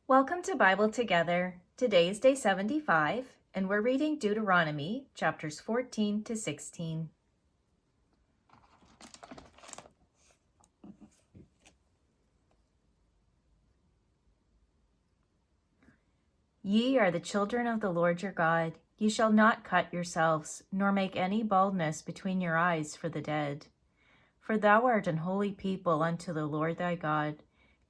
Welcome to Bible Together. Today is day 75, and we're reading Deuteronomy chapters 14 to 16. Ye are the children of the Lord your God. Ye shall not cut yourselves, nor make any baldness between your eyes for the dead. For thou art an holy people unto the Lord thy God,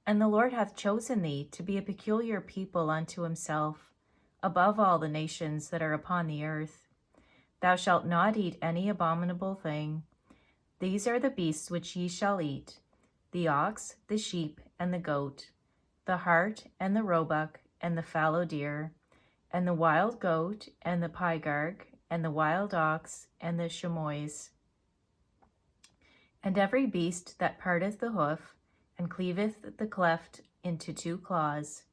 and the Lord hath chosen thee to be a peculiar people unto himself, above all the nations that are upon the earth. Thou shalt not eat any abominable thing. These are the beasts which ye shall eat: the ox, the sheep, and the goat, the hart, and the roebuck, and the fallow deer, and the wild goat, and the pygarg, and the wild ox, and the chamois, and every beast that parteth the hoof, and cleaveth the cleft into two claws,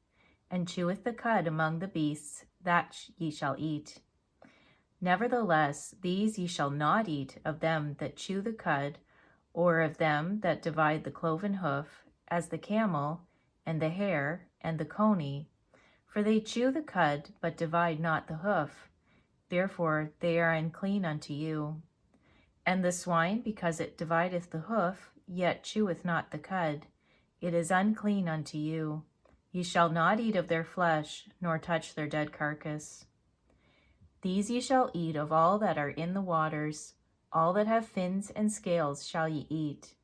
and cheweth the cud among the beasts, that ye shall eat. Nevertheless, these ye shall not eat of them that chew the cud, or of them that divide the cloven hoof, as the camel, and the hare, and the coney. For they chew the cud, but divide not the hoof. Therefore they are unclean unto you. And the swine, because it divideth the hoof, yet cheweth not the cud, it is unclean unto you. Ye shall not eat of their flesh, nor touch their dead carcass. These ye shall eat of all that are in the waters, all that have fins and scales shall ye eat.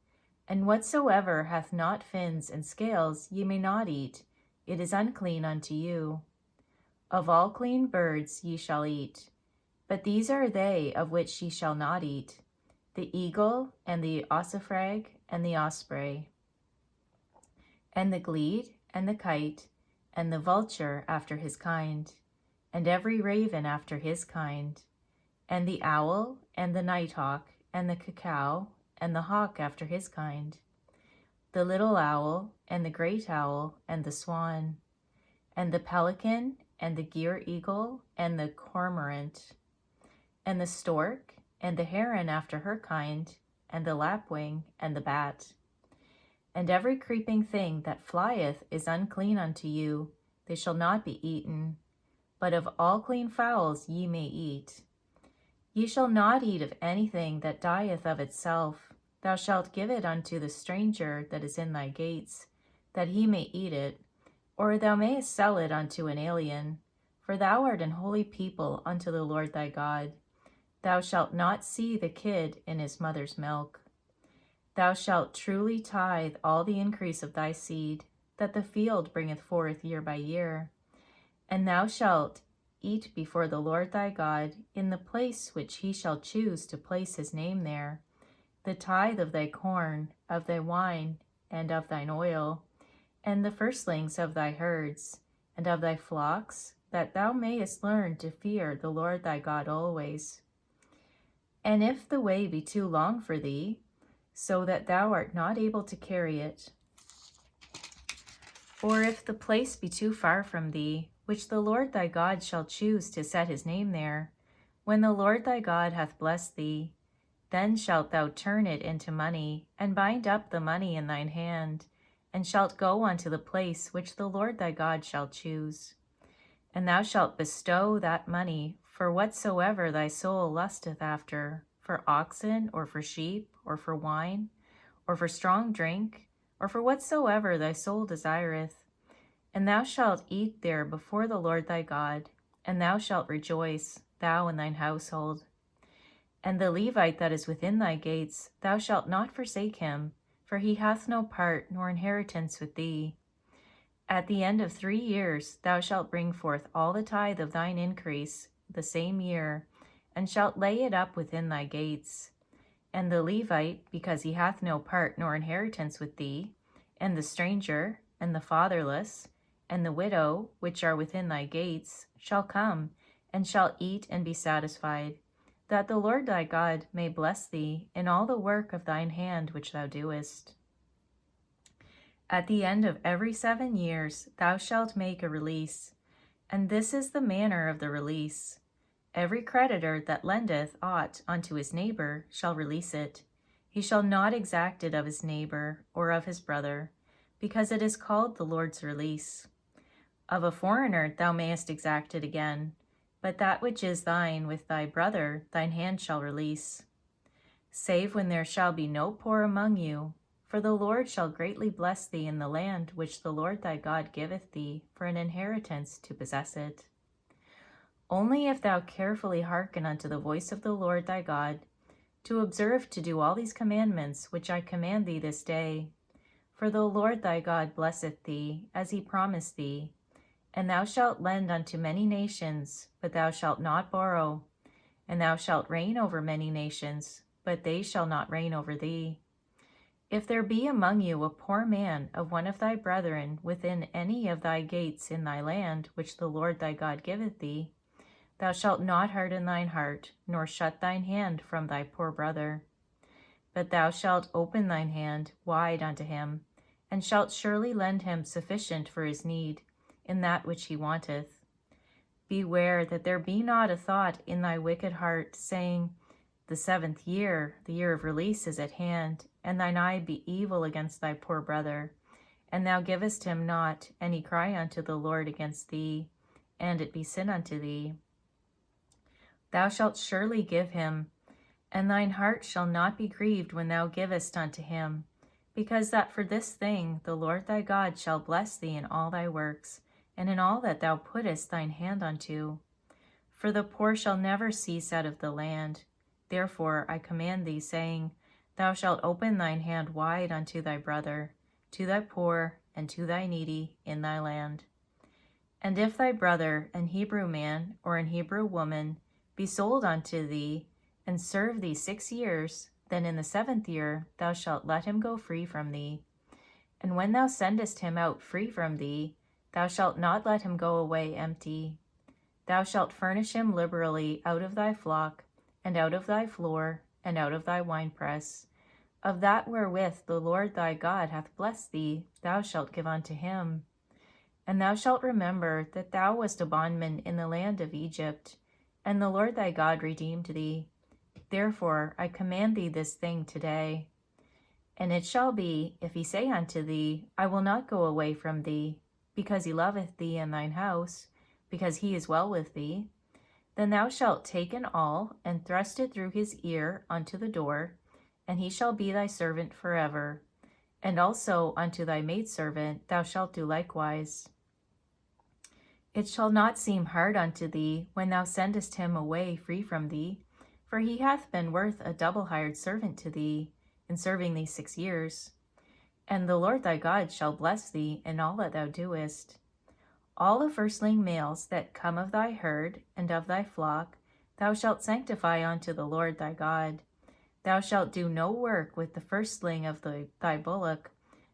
And whatsoever hath not fins and scales ye may not eat, it is unclean unto you. Of all clean birds ye shall eat, but these are they of which ye shall not eat: the eagle, and the ossifrage, and the osprey, and the glede, and the kite, and the vulture after his kind, and every raven after his kind, and the owl, and the nighthawk, and the cuckoo, and the hawk after his kind, the little owl, and the great owl, and the swan, and the pelican, and the gier eagle, and the cormorant, and the stork, and the heron after her kind, and the lapwing, and the bat. And every creeping thing that flieth is unclean unto you, they shall not be eaten. But of all clean fowls ye may eat. Ye shall not eat of anything that dieth of itself. Thou shalt give it unto the stranger that is in thy gates, that he may eat it, or thou mayest sell it unto an alien. For thou art an holy people unto the Lord thy God. Thou shalt not see the kid in his mother's milk. Thou shalt truly tithe all the increase of thy seed, that the field bringeth forth year by year. And thou shalt eat before the Lord thy God in the place which he shall choose to place his name there, the tithe of thy corn, of thy wine, and of thine oil, and the firstlings of thy herds, and of thy flocks, that thou mayest learn to fear the Lord thy God always. And if the way be too long for thee, so that thou art not able to carry it, or if the place be too far from thee, which the Lord thy God shall choose to set his name there, when the Lord thy God hath blessed thee, then shalt thou turn it into money, and bind up the money in thine hand, and shalt go unto the place which the Lord thy God shall choose. And thou shalt bestow that money for whatsoever thy soul lusteth after, for oxen, or for sheep, or for wine, or for strong drink, or for whatsoever thy soul desireth. And thou shalt eat there before the Lord thy God, and thou shalt rejoice, thou and thine household. And the Levite that is within thy gates, thou shalt not forsake him, for he hath no part nor inheritance with thee. At the end of 3 years thou shalt bring forth all the tithe of thine increase the same year, and shalt lay it up within thy gates. And the Levite, because he hath no part nor inheritance with thee, and the stranger, and the fatherless, and the widow, which are within thy gates, shall come, and shall eat and be satisfied, that the Lord thy God may bless thee in all the work of thine hand which thou doest. At the end of every 7 years thou shalt make a release, and this is the manner of the release. Every creditor that lendeth aught unto his neighbor shall release it. He shall not exact it of his neighbor or of his brother, because it is called the Lord's release. Of a foreigner thou mayest exact it again, but that which is thine with thy brother thine hand shall release. Save when there shall be no poor among you, for the Lord shall greatly bless thee in the land which the Lord thy God giveth thee for an inheritance to possess it. Only if thou carefully hearken unto the voice of the Lord thy God, to observe to do all these commandments which I command thee this day. For the Lord thy God blesseth thee, as he promised thee. And thou shalt lend unto many nations, but thou shalt not borrow. And thou shalt reign over many nations, but they shall not reign over thee. If there be among you a poor man of one of thy brethren within any of thy gates in thy land, which the Lord thy God giveth thee, thou shalt not harden thine heart, nor shut thine hand from thy poor brother. But thou shalt open thine hand wide unto him, and shalt surely lend him sufficient for his need, in that which he wanteth. Beware that there be not a thought in thy wicked heart, saying, The 7th year, the year of release, is at hand, and thine eye be evil against thy poor brother, and thou givest him not, and he cry unto the Lord against thee, and it be sin unto thee. Thou shalt surely give him, and thine heart shall not be grieved when thou givest unto him, because that for this thing the Lord thy God shall bless thee in all thy works, and in all that thou puttest thine hand unto. For the poor shall never cease out of the land. Therefore I command thee, saying, Thou shalt open thine hand wide unto thy brother, to thy poor, and to thy needy in thy land. And if thy brother, an Hebrew man or an Hebrew woman, be sold unto thee, and serve thee 6 years, then in the 7th year thou shalt let him go free from thee. And when thou sendest him out free from thee, thou shalt not let him go away empty. Thou shalt furnish him liberally out of thy flock, and out of thy floor, and out of thy winepress. Of that wherewith the Lord thy God hath blessed thee, thou shalt give unto him. And thou shalt remember that thou wast a bondman in the land of Egypt, and the Lord thy God redeemed thee. Therefore I command thee this thing today. And it shall be, if he say unto thee, I will not go away from thee, because he loveth thee and thine house, because he is well with thee, then thou shalt take an awl, and thrust it through his ear unto the door, and he shall be thy servant forever. And also unto thy maidservant thou shalt do likewise. It shall not seem hard unto thee when thou sendest him away free from thee, for he hath been worth a double hired servant to thee, in serving thee 6 years. And the Lord thy God shall bless thee in all that thou doest. All the firstling males that come of thy herd and of thy flock thou shalt sanctify unto the Lord thy God. Thou shalt do no work with the firstling of thy bullock,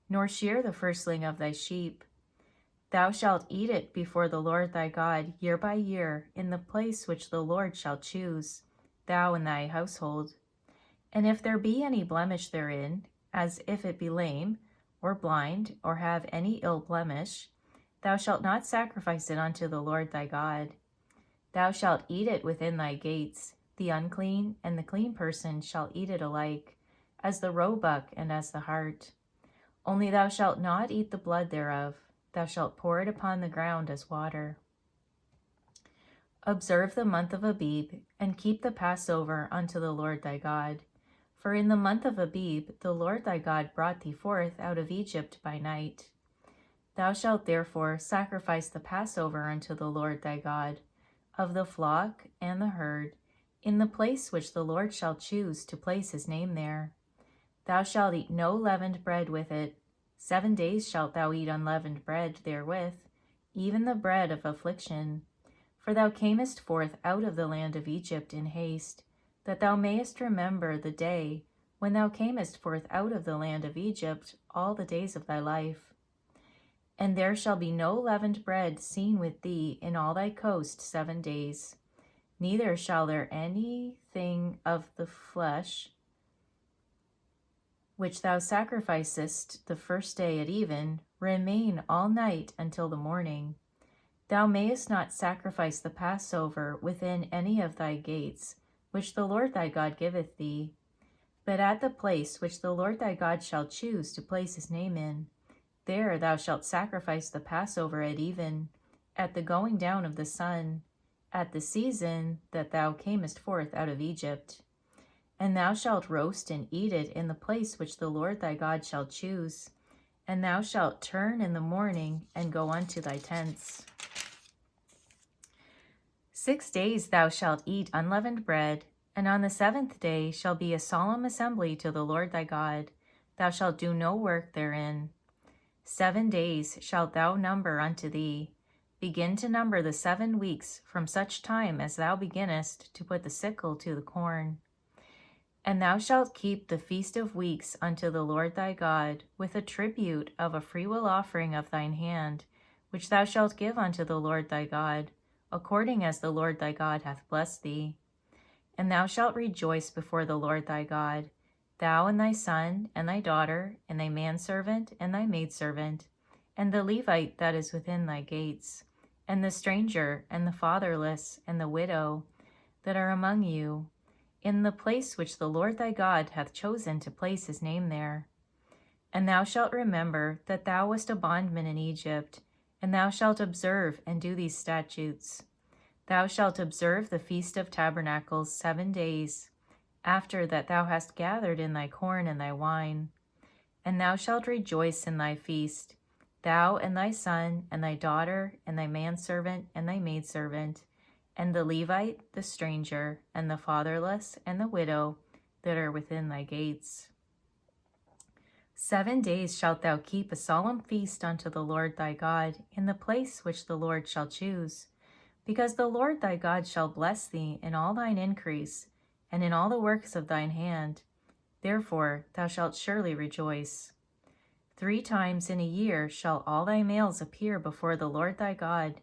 nor shear the firstling of thy sheep. Thou shalt eat it before the Lord thy God year by year in the place which the Lord shall choose, thou and thy household. And if there be any blemish therein, as if it be lame, or blind, or have any ill blemish, thou shalt not sacrifice it unto the Lord thy God. Thou shalt eat it within thy gates. The unclean and the clean person shall eat it alike, as the roebuck and as the hart. Only thou shalt not eat the blood thereof. Thou shalt pour it upon the ground as water. Observe the month of Abib, and keep the Passover unto the Lord thy God. For in the month of Abib the Lord thy God brought thee forth out of Egypt by night. Thou shalt therefore sacrifice the Passover unto the Lord thy God, of the flock and the herd, in the place which the Lord shall choose to place his name there. Thou shalt eat no leavened bread with it. 7 days shalt thou eat unleavened bread therewith, even the bread of affliction. For thou camest forth out of the land of Egypt in haste, that thou mayest remember the day when thou camest forth out of the land of Egypt all the days of thy life. And there shall be no leavened bread seen with thee in all thy coast 7 days, neither shall there anything of the flesh which thou sacrificest the first day at even, remain all night until the morning. Thou mayest not sacrifice the Passover within any of thy gates, which the Lord thy God giveth thee, but at the place which the Lord thy God shall choose to place his name in. There thou shalt sacrifice the Passover at even, at the going down of the sun, at the season that thou camest forth out of Egypt. And thou shalt roast and eat it in the place which the Lord thy God shall choose. And thou shalt turn in the morning and go unto thy tents. 6 days thou shalt eat unleavened bread, and on the 7th day shall be a solemn assembly to the Lord thy God. Thou shalt do no work therein. 7 days shalt thou number unto thee. Begin to number the 7 weeks from such time as thou beginnest to put the sickle to the corn. And thou shalt keep the feast of weeks unto the Lord thy God, with a tribute of a freewill offering of thine hand, which thou shalt give unto the Lord thy God, according as the Lord thy God hath blessed thee. And thou shalt rejoice before the Lord thy God, thou and thy son, and thy daughter, and thy manservant, and thy maidservant, and the Levite that is within thy gates, and the stranger, and the fatherless, and the widow that are among you, in the place which the Lord thy God hath chosen to place his name there. And thou shalt remember that thou wast a bondman in Egypt, and thou shalt observe and do these statutes. Thou shalt observe the Feast of Tabernacles 7 days, after that thou hast gathered in thy corn and thy wine. And thou shalt rejoice in thy feast, thou and thy son, and thy daughter, and thy manservant, and thy maidservant, and the Levite, the stranger, and the fatherless, and the widow that are within thy gates. 7 days shalt thou keep a solemn feast unto the Lord thy God in the place which the Lord shall choose, because the Lord thy God shall bless thee in all thine increase, and in all the works of thine hand. Therefore thou shalt surely rejoice. 3 times in a year shall all thy males appear before the Lord thy God,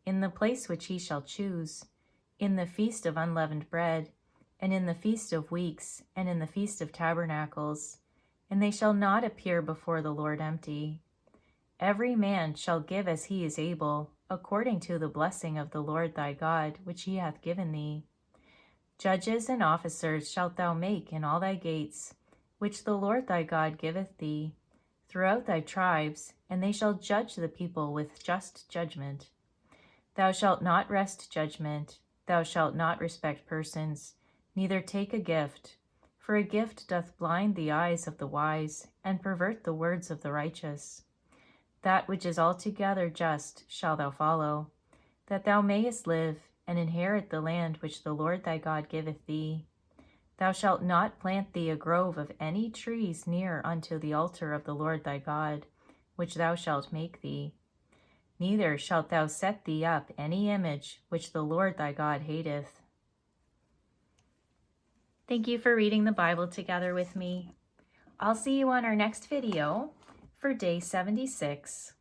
in the place which he shall choose, in the feast of unleavened bread, and in the feast of weeks, and in the feast of tabernacles, and they shall not appear before the Lord empty. Every man shall give as he is able, according to the blessing of the Lord thy God, which he hath given thee. Judges and officers shalt thou make in all thy gates, which the Lord thy God giveth thee, throughout thy tribes, and they shall judge the people with just judgment. Thou shalt not wrest judgment, thou shalt not respect persons, neither take a gift, for a gift doth blind the eyes of the wise, and pervert the words of the righteous. That which is altogether just shall thou follow, that thou mayest live, and inherit the land which the Lord thy God giveth thee. Thou shalt not plant thee a grove of any trees near unto the altar of the Lord thy God, which thou shalt make thee. Neither shalt thou set thee up any image which the Lord thy God hateth. Thank you for reading the Bible together with me. I'll see you on our next video for day 76.